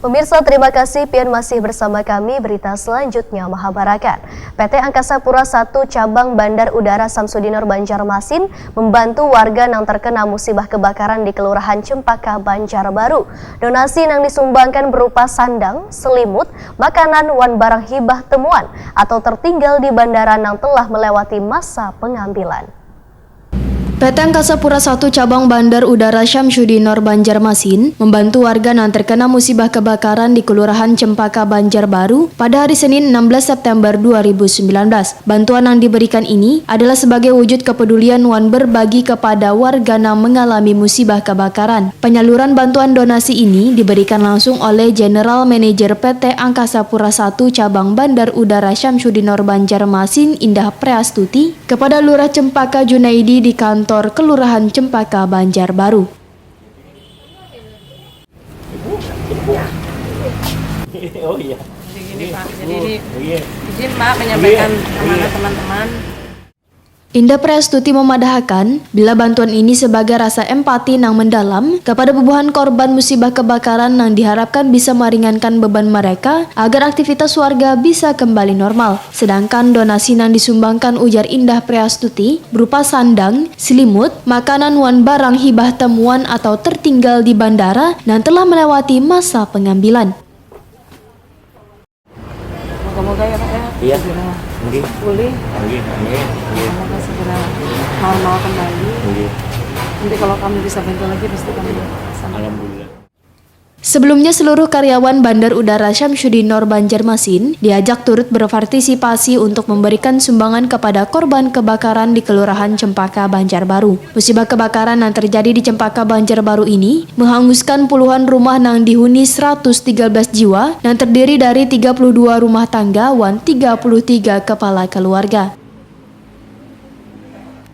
Pemirsa, terima kasih Pian masih bersama kami. Berita selanjutnya Mahabarakan. PT Angkasa Pura I Cabang Bandar Udara Samsudinor Banjarmasin membantu warga yang terkena musibah kebakaran di Kelurahan Cempaka, Banjarbaru. Donasi yang disumbangkan berupa sandang, selimut, makanan, wan barang hibah temuan atau tertinggal di bandara yang telah melewati masa pengambilan. PT Angkasa Pura I Cabang Bandar Udara Samsudinor Banjarmasin membantu warga yang terkena musibah kebakaran di Kelurahan Cempaka, Banjarbaru pada hari Senin 16 September 2019. Bantuan yang diberikan ini adalah sebagai wujud kepedulian wan berbagi kepada warga yang mengalami musibah kebakaran. Penyaluran bantuan donasi ini diberikan langsung oleh General Manager PT Angkasa Pura I Cabang Bandar Udara Samsudinor Banjarmasin Indah Preastuti kepada Lurah Cempaka Junaidi di kantor Kelurahan Cempaka, Banjarbaru. Oh iya. Jadi gini Pak, jadi izin Pak menyampaikan amanah teman-teman. Indah Preastuti memadahkan bila bantuan ini sebagai rasa empati yang mendalam kepada bubuhan korban musibah kebakaran yang diharapkan bisa meringankan beban mereka agar aktivitas warga bisa kembali normal. Sedangkan donasi yang disumbangkan, ujar Indah Preastuti, berupa sandang, selimut, makanan wan barang hibah temuan atau tertinggal di bandara yang telah melewati masa pengambilan. Moga-moga ya Pak ya. Iya. Segera pulih. Semoga segera normal kembali. Nanti kalau kami bisa bantu lagi pasti kami sama. Alhamdulillah. Sebelumnya seluruh karyawan Bandar Udara Samsudinor Banjarmasin diajak turut berpartisipasi untuk memberikan sumbangan kepada korban kebakaran di Kelurahan Cempaka, Banjarbaru. Musibah kebakaran yang terjadi di Cempaka, Banjarbaru ini menghanguskan puluhan rumah yang dihuni 113 jiwa dan terdiri dari 32 rumah tangga wan 33 kepala keluarga.